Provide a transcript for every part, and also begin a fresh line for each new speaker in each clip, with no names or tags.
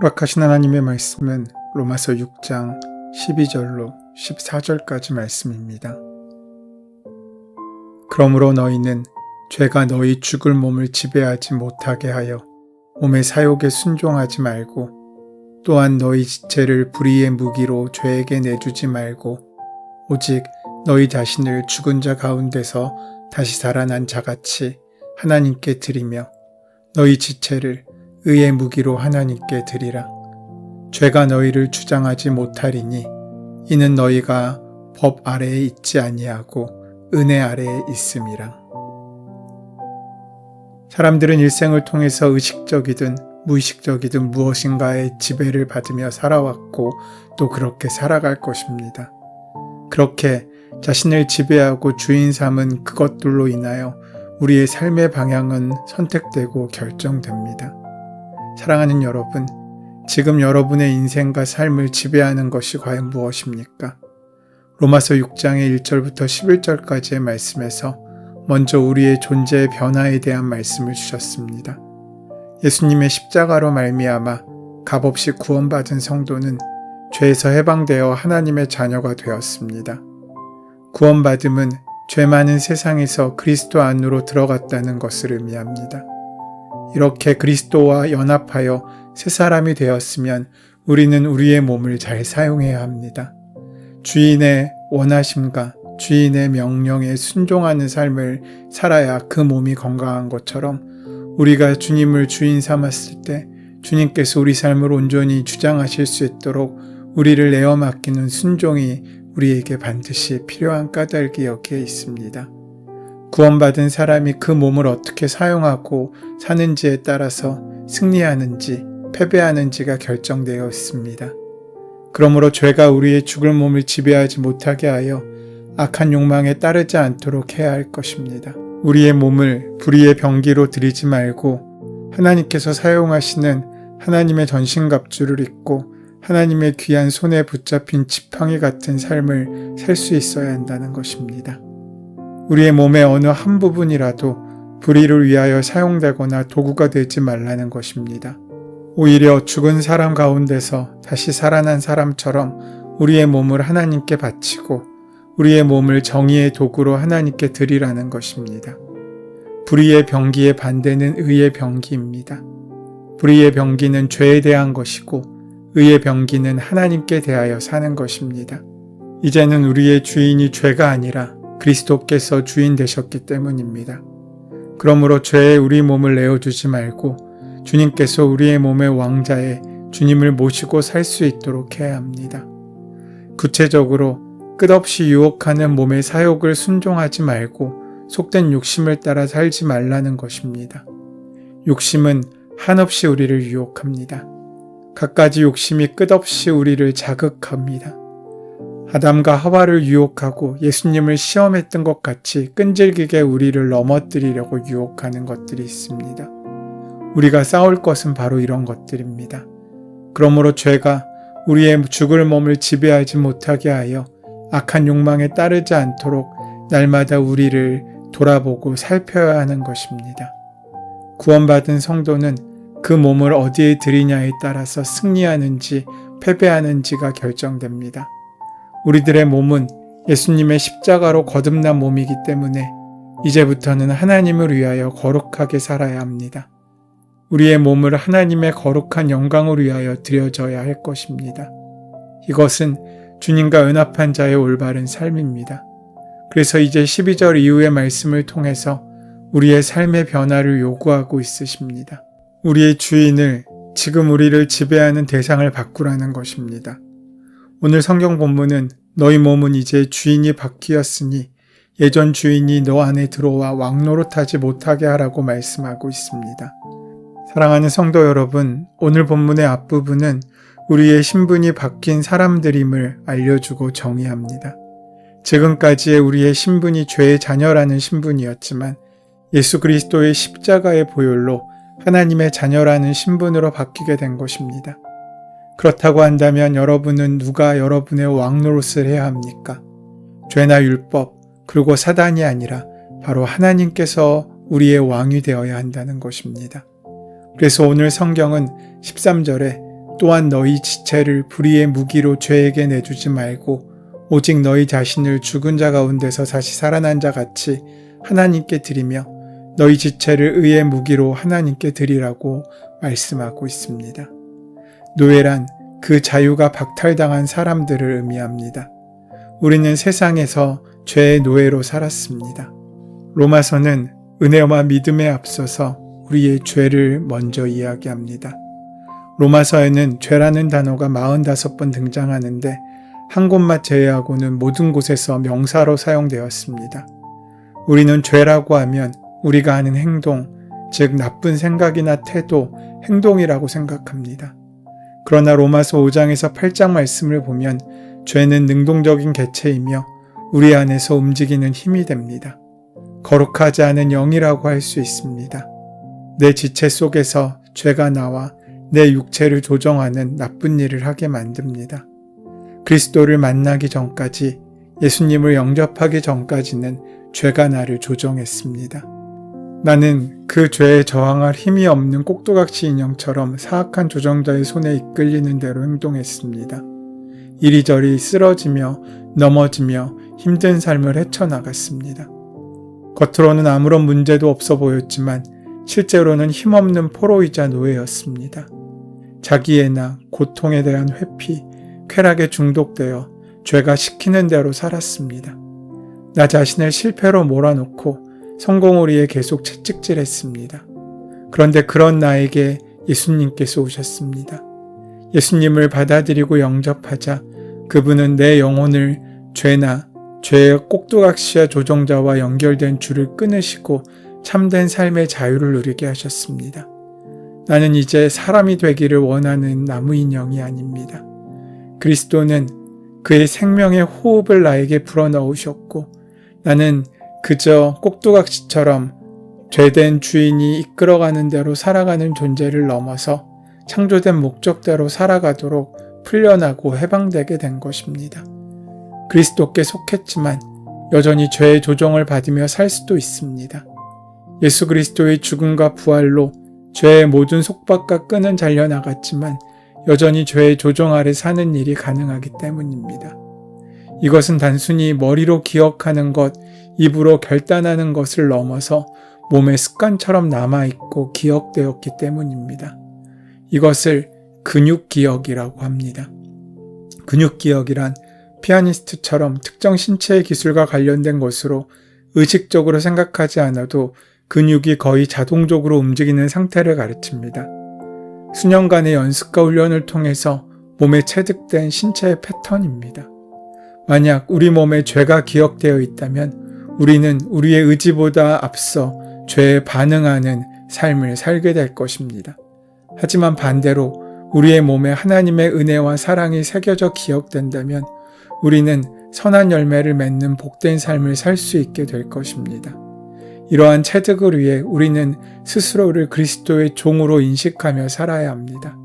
허락하신 하나님의 말씀은 로마서 6장 12절로 14절까지 말씀입니다. 그러므로 너희는 죄가 너희 죽을 몸을 지배하지 못하게 하여 몸의 사욕에 순종하지 말고, 또한 너희 지체를 불의의 무기로 죄에게 내주지 말고, 오직 너희 자신을 죽은 자 가운데서 다시 살아난 자같이 하나님께 드리며 너희 지체를 의의 무기로 하나님께 드리라. 죄가 너희를 주장하지 못하리니 이는 너희가 법 아래에 있지 아니하고 은혜 아래에 있음이라. 사람들은 일생을 통해서 의식적이든 무의식적이든 무엇인가의 지배를 받으며 살아왔고 또 그렇게 살아갈 것입니다. 그렇게 자신을 지배하고 주인 삼은 그것들로 인하여 우리의 삶의 방향은 선택되고 결정됩니다. 사랑하는 여러분, 지금 여러분의 인생과 삶을 지배하는 것이 과연 무엇입니까? 로마서 6장의 1절부터 11절까지의 말씀에서 먼저 우리의 존재의 변화에 대한 말씀을 주셨습니다. 예수님의 십자가로 말미암아 값없이 구원받은 성도는 죄에서 해방되어 하나님의 자녀가 되었습니다. 구원받음은 죄 많은 세상에서 그리스도 안으로 들어갔다는 것을 의미합니다. 이렇게 그리스도와 연합하여 새 사람이 되었으면 우리는 우리의 몸을 잘 사용해야 합니다. 주인의 원하심과 주인의 명령에 순종하는 삶을 살아야 그 몸이 건강한 것처럼, 우리가 주님을 주인 삼았을 때 주님께서 우리 삶을 온전히 주장하실 수 있도록 우리를 내어 맡기는 순종이 우리에게 반드시 필요한 까닭이 여기에 있습니다. 구원받은 사람이 그 몸을 어떻게 사용하고 사는지에 따라서 승리하는지 패배하는지가 결정되어 있습니다. 그러므로 죄가 우리의 죽을 몸을 지배하지 못하게 하여 악한 욕망에 따르지 않도록 해야 할 것입니다. 우리의 몸을 불의의 병기로 들이지 말고 하나님께서 사용하시는 하나님의 전신갑주를 입고 하나님의 귀한 손에 붙잡힌 지팡이 같은 삶을 살 수 있어야 한다는 것입니다. 우리의 몸의 어느 한 부분이라도 불의를 위하여 사용되거나 도구가 되지 말라는 것입니다. 오히려 죽은 사람 가운데서 다시 살아난 사람처럼 우리의 몸을 하나님께 바치고 우리의 몸을 정의의 도구로 하나님께 드리라는 것입니다. 불의의 병기의 반대는 의의 병기입니다. 불의의 병기는 죄에 대한 것이고 의의 병기는 하나님께 대하여 사는 것입니다. 이제는 우리의 주인이 죄가 아니라 그리스도께서 주인 되셨기 때문입니다. 그러므로 죄에 우리 몸을 내어주지 말고 주님께서 우리의 몸의 왕자에 주님을 모시고 살 수 있도록 해야 합니다. 구체적으로 끝없이 유혹하는 몸의 사욕을 순종하지 말고 속된 욕심을 따라 살지 말라는 것입니다. 욕심은 한없이 우리를 유혹합니다. 갖가지 욕심이 끝없이 우리를 자극합니다. 아담과 하와를 유혹하고 예수님을 시험했던 것 같이 끈질기게 우리를 넘어뜨리려고 유혹하는 것들이 있습니다. 우리가 싸울 것은 바로 이런 것들입니다. 그러므로 죄가 우리의 죽을 몸을 지배하지 못하게 하여 악한 욕망에 따르지 않도록 날마다 우리를 돌아보고 살펴야 하는 것입니다. 구원받은 성도는 그 몸을 어디에 드리냐에 따라서 승리하는지 패배하는지가 결정됩니다. 우리들의 몸은 예수님의 십자가로 거듭난 몸이기 때문에 이제부터는 하나님을 위하여 거룩하게 살아야 합니다. 우리의 몸을 하나님의 거룩한 영광을 위하여 드려져야 할 것입니다. 이것은 주님과 연합한 자의 올바른 삶입니다. 그래서 이제 12절 이후의 말씀을 통해서 우리의 삶의 변화를 요구하고 있으십니다. 우리의 주인을, 지금 우리를 지배하는 대상을 바꾸라는 것입니다. 오늘 성경 본문은 너희 몸은 이제 주인이 바뀌었으니 예전 주인이 너 안에 들어와 왕노릇하지 못하게 하라고 말씀하고 있습니다. 사랑하는 성도 여러분, 오늘 본문의 앞부분은 우리의 신분이 바뀐 사람들임을 알려주고 정의합니다. 지금까지의 우리의 신분이 죄의 자녀라는 신분이었지만 예수 그리스도의 십자가의 보혈로 하나님의 자녀라는 신분으로 바뀌게 된 것입니다. 그렇다고 한다면 여러분은 누가 여러분의 왕노릇을 해야 합니까? 죄나 율법, 그리고 사단이 아니라 바로 하나님께서 우리의 왕이 되어야 한다는 것입니다. 그래서 오늘 성경은 13절에 또한 너희 지체를 불의의 무기로 죄에게 내주지 말고 오직 너희 자신을 죽은 자 가운데서 다시 살아난 자 같이 하나님께 드리며 너희 지체를 의의 무기로 하나님께 드리라고 말씀하고 있습니다. 노예란 그 자유가 박탈당한 사람들을 의미합니다. 우리는 세상에서 죄의 노예로 살았습니다. 로마서는 은혜와 믿음에 앞서서 우리의 죄를 먼저 이야기합니다. 로마서에는 죄라는 단어가 45번 등장하는데 한 곳만 제외하고는 모든 곳에서 명사로 사용되었습니다. 우리는 죄라고 하면 우리가 하는 행동, 즉 나쁜 생각이나 태도, 행동이라고 생각합니다. 그러나 로마서 5장에서 8장 말씀을 보면 죄는 능동적인 개체이며 우리 안에서 움직이는 힘이 됩니다. 거룩하지 않은 영이라고 할 수 있습니다. 내 지체 속에서 죄가 나와 내 육체를 조정하는 나쁜 일을 하게 만듭니다. 그리스도를 만나기 전까지, 예수님을 영접하기 전까지는 죄가 나를 조정했습니다. 나는 그 죄에 저항할 힘이 없는 꼭두각시 인형처럼 사악한 조정자의 손에 이끌리는 대로 행동했습니다. 이리저리 쓰러지며 넘어지며 힘든 삶을 헤쳐나갔습니다. 겉으로는 아무런 문제도 없어 보였지만 실제로는 힘없는 포로이자 노예였습니다. 자기애나 고통에 대한 회피, 쾌락에 중독되어 죄가 시키는 대로 살았습니다. 나 자신을 실패로 몰아놓고 성공을 위해 계속 채찍질했습니다. 그런데 그런 나에게 예수님께서 오셨습니다. 예수님을 받아들이고 영접하자 그분은 내 영혼을 죄나 죄의 꼭두각시와 조종자와 연결된 줄을 끊으시고 참된 삶의 자유를 누리게 하셨습니다. 나는 이제 사람이 되기를 원하는 나무 인형이 아닙니다. 그리스도는 그의 생명의 호흡을 나에게 불어넣으셨고 나는 그저 꼭두각시처럼 죄된 주인이 이끌어가는 대로 살아가는 존재를 넘어서 창조된 목적대로 살아가도록 풀려나고 해방되게 된 것입니다. 그리스도께 속했지만 여전히 죄의 조종을 받으며 살 수도 있습니다. 예수 그리스도의 죽음과 부활로 죄의 모든 속박과 끈은 잘려나갔지만 여전히 죄의 조종 아래 사는 일이 가능하기 때문입니다. 이것은 단순히 머리로 기억하는 것, 입으로 결단하는 것을 넘어서 몸의 습관처럼 남아있고 기억되었기 때문입니다. 이것을 근육기억이라고 합니다. 근육기억이란 피아니스트처럼 특정 신체의 기술과 관련된 것으로 의식적으로 생각하지 않아도 근육이 거의 자동적으로 움직이는 상태를 가르칩니다. 수년간의 연습과 훈련을 통해서 몸에 체득된 신체의 패턴입니다. 만약 우리 몸에 죄가 기억되어 있다면 우리는 우리의 의지보다 앞서 죄에 반응하는 삶을 살게 될 것입니다. 하지만 반대로 우리의 몸에 하나님의 은혜와 사랑이 새겨져 기억된다면 우리는 선한 열매를 맺는 복된 삶을 살 수 있게 될 것입니다. 이러한 체득을 위해 우리는 스스로를 그리스도의 종으로 인식하며 살아야 합니다.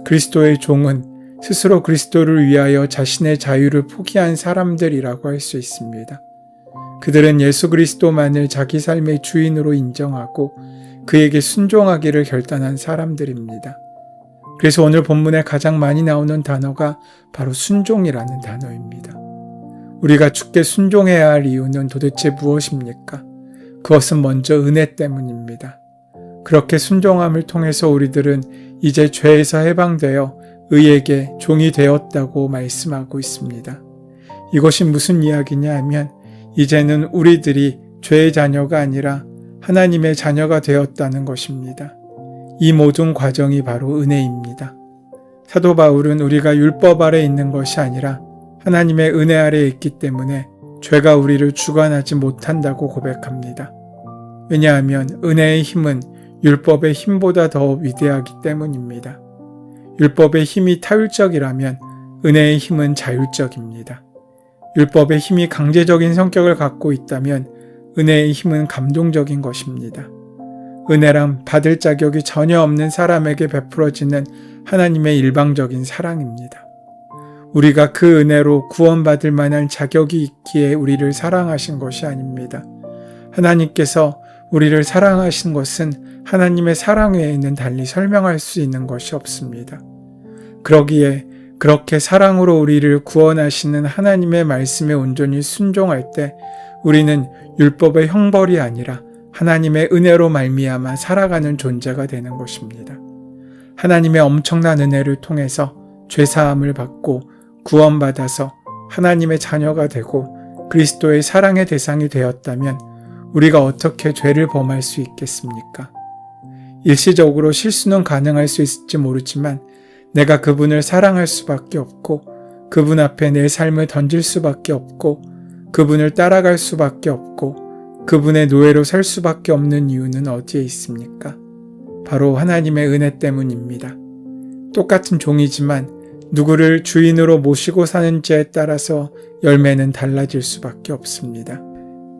그리스도의 종은 스스로 그리스도를 위하여 자신의 자유를 포기한 사람들이라고 할 수 있습니다. 그들은 예수 그리스도만을 자기 삶의 주인으로 인정하고 그에게 순종하기를 결단한 사람들입니다. 그래서 오늘 본문에 가장 많이 나오는 단어가 바로 순종이라는 단어입니다. 우리가 주께 순종해야 할 이유는 도대체 무엇입니까? 그것은 먼저 은혜 때문입니다. 그렇게 순종함을 통해서 우리들은 이제 죄에서 해방되어 의에게 종이 되었다고 말씀하고 있습니다. 이것이 무슨 이야기냐 하면 이제는 우리들이 죄의 자녀가 아니라 하나님의 자녀가 되었다는 것입니다. 이 모든 과정이 바로 은혜입니다. 사도 바울은 우리가 율법 아래 있는 것이 아니라 하나님의 은혜 아래 있기 때문에 죄가 우리를 주관하지 못한다고 고백합니다. 왜냐하면 은혜의 힘은 율법의 힘보다 더 위대하기 때문입니다. 율법의 힘이 타율적이라면 은혜의 힘은 자율적입니다. 율법의 힘이 강제적인 성격을 갖고 있다면 은혜의 힘은 감동적인 것입니다. 은혜란 받을 자격이 전혀 없는 사람에게 베풀어지는 하나님의 일방적인 사랑입니다. 우리가 그 은혜로 구원받을 만한 자격이 있기에 우리를 사랑하신 것이 아닙니다. 하나님께서 우리를 사랑하신 것은 하나님의 사랑 외에는 달리 설명할 수 있는 것이 없습니다. 그러기에 그렇게 사랑으로 우리를 구원하시는 하나님의 말씀에 온전히 순종할 때 우리는 율법의 형벌이 아니라 하나님의 은혜로 말미암아 살아가는 존재가 되는 것입니다. 하나님의 엄청난 은혜를 통해서 죄사함을 받고 구원받아서 하나님의 자녀가 되고 그리스도의 사랑의 대상이 되었다면 우리가 어떻게 죄를 범할 수 있겠습니까? 일시적으로 실수는 가능할 수 있을지 모르지만 내가 그분을 사랑할 수밖에 없고 그분 앞에 내 삶을 던질 수밖에 없고 그분을 따라갈 수밖에 없고 그분의 노예로 살 수밖에 없는 이유는 어디에 있습니까? 바로 하나님의 은혜 때문입니다. 똑같은 종이지만 누구를 주인으로 모시고 사는지에 따라서 열매는 달라질 수밖에 없습니다.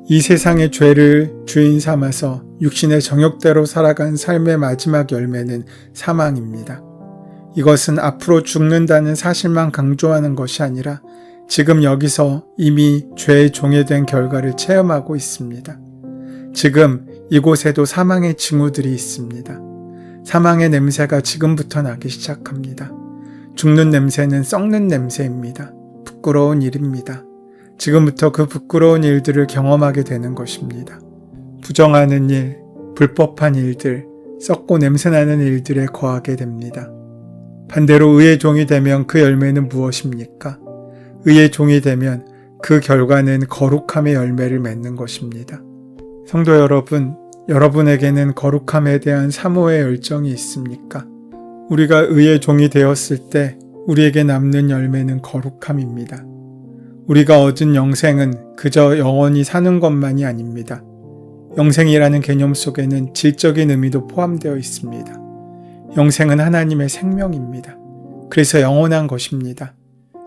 이 세상의 죄를 주인 삼아서 육신의 정욕대로 살아간 삶의 마지막 열매는 사망입니다. 이것은 앞으로 죽는다는 사실만 강조하는 것이 아니라 지금 여기서 이미 죄의 종이 된 결과를 체험하고 있습니다. 지금 이곳에도 사망의 징후들이 있습니다. 사망의 냄새가 지금부터 나기 시작합니다. 죽는 냄새는 썩는 냄새입니다. 부끄러운 일입니다. 지금부터 그 부끄러운 일들을 경험하게 되는 것입니다. 부정하는 일, 불법한 일들, 썩고 냄새나는 일들에 거하게 됩니다. 반대로 의의 종이 되면 그 열매는 무엇입니까? 의의 종이 되면 그 결과는 거룩함의 열매를 맺는 것입니다. 성도 여러분, 여러분에게는 거룩함에 대한 사모의 열정이 있습니까? 우리가 의의 종이 되었을 때 우리에게 남는 열매는 거룩함입니다. 우리가 얻은 영생은 그저 영원히 사는 것만이 아닙니다. 영생이라는 개념 속에는 질적인 의미도 포함되어 있습니다. 영생은 하나님의 생명입니다. 그래서 영원한 것입니다.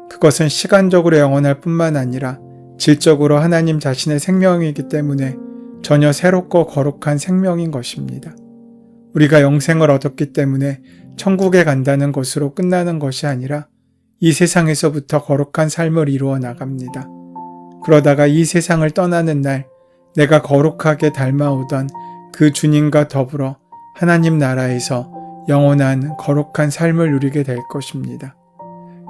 그것은 시간적으로 영원할 뿐만 아니라 질적으로 하나님 자신의 생명이기 때문에 전혀 새롭고 거룩한 생명인 것입니다. 우리가 영생을 얻었기 때문에 천국에 간다는 것으로 끝나는 것이 아니라 이 세상에서부터 거룩한 삶을 이루어 나갑니다. 그러다가 이 세상을 떠나는 날 내가 거룩하게 닮아오던 그 주님과 더불어 하나님 나라에서 영원한 거룩한 삶을 누리게 될 것입니다.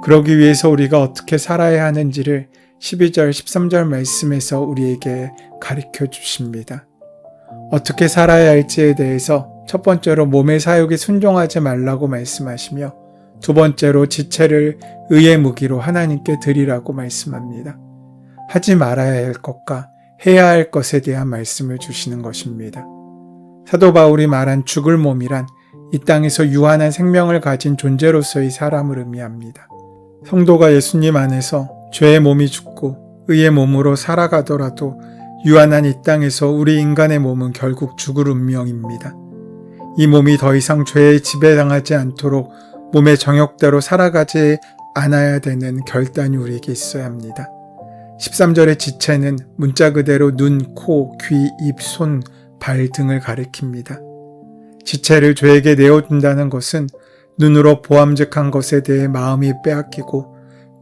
그러기 위해서 우리가 어떻게 살아야 하는지를 12절, 13절 말씀에서 우리에게 가르쳐 주십니다. 어떻게 살아야 할지에 대해서 첫 번째로 몸의 사욕에 순종하지 말라고 말씀하시며 두 번째로 지체를 의의 무기로 하나님께 드리라고 말씀합니다. 하지 말아야 할 것과 해야 할 것에 대한 말씀을 주시는 것입니다. 사도 바울이 말한 죽을 몸이란 이 땅에서 유한한 생명을 가진 존재로서의 사람을 의미합니다. 성도가 예수님 안에서 죄의 몸이 죽고 의의 몸으로 살아가더라도 유한한 이 땅에서 우리 인간의 몸은 결국 죽을 운명입니다. 이 몸이 더 이상 죄에 지배당하지 않도록 몸의 정욕대로 살아가지 않아야 되는 결단이 우리에게 있어야 합니다. 13절의 지체는 문자 그대로 눈, 코, 귀, 입, 손, 발 등을 가리킵니다. 지체를 죄에게 내어준다는 것은 눈으로 보암직한 것에 대해 마음이 빼앗기고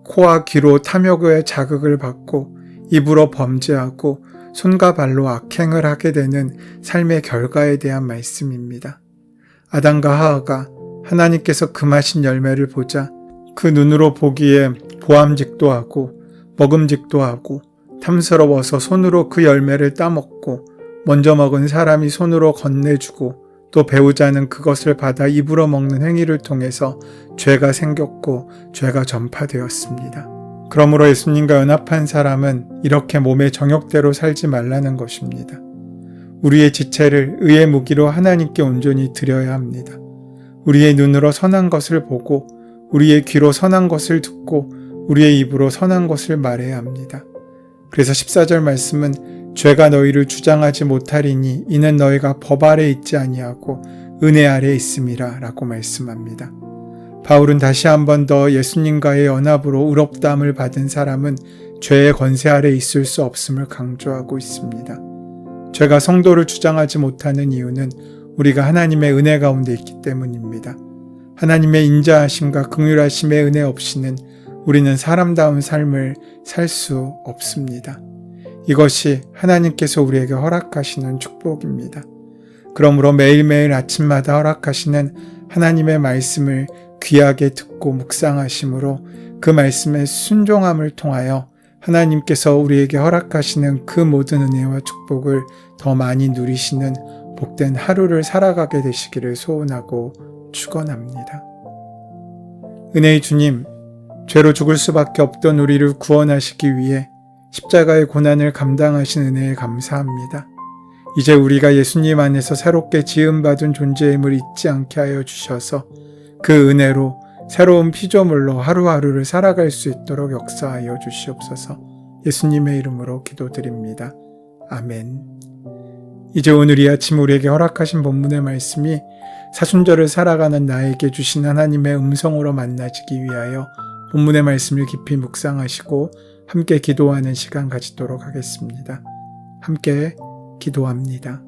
코와 귀로 탐욕의 자극을 받고 입으로 범죄하고 손과 발로 악행을 하게 되는 삶의 결과에 대한 말씀입니다. 아담과 하와가 하나님께서 금하신 열매를 보자 그 눈으로 보기에 보암직도 하고 먹음직도 하고 탐스러워서 손으로 그 열매를 따먹고 먼저 먹은 사람이 손으로 건네주고 또 배우자는 그것을 받아 입으로 먹는 행위를 통해서 죄가 생겼고 죄가 전파되었습니다. 그러므로 예수님과 연합한 사람은 이렇게 몸의 정욕대로 살지 말라는 것입니다. 우리의 지체를 의의 무기로 하나님께 온전히 드려야 합니다. 우리의 눈으로 선한 것을 보고 우리의 귀로 선한 것을 듣고 우리의 입으로 선한 것을 말해야 합니다. 그래서 14절 말씀은 죄가 너희를 주장하지 못하리니 이는 너희가 법 아래 있지 아니하고 은혜 아래 있음이라 라고 말씀합니다. 바울은 다시 한 번 더 예수님과의 연합으로 의롭다함을 받은 사람은 죄의 권세 아래 있을 수 없음을 강조하고 있습니다. 죄가 성도를 주장하지 못하는 이유는 우리가 하나님의 은혜 가운데 있기 때문입니다. 하나님의 인자하심과 긍휼하심의 은혜 없이는 우리는 사람다운 삶을 살 수 없습니다. 이것이 하나님께서 우리에게 허락하시는 축복입니다. 그러므로 매일매일 아침마다 허락하시는 하나님의 말씀을 귀하게 듣고 묵상하심으로 그 말씀의 순종함을 통하여 하나님께서 우리에게 허락하시는 그 모든 은혜와 축복을 더 많이 누리시는 복된 하루를 살아가게 되시기를 소원하고 축원합니다. 은혜의 주님, 죄로 죽을 수밖에 없던 우리를 구원하시기 위해 십자가의 고난을 감당하신 은혜에 감사합니다. 이제 우리가 예수님 안에서 새롭게 지음받은 존재임을 잊지 않게 하여 주셔서 그 은혜로 새로운 피조물로 하루하루를 살아갈 수 있도록 역사하여 주시옵소서. 예수님의 이름으로 기도드립니다. 아멘. 이제 오늘 이 아침 우리에게 허락하신 본문의 말씀이 사순절을 살아가는 나에게 주신 하나님의 음성으로 만나지기 위하여 본문의 말씀을 깊이 묵상하시고 함께 기도하는 시간 가지도록 하겠습니다. 함께 기도합니다.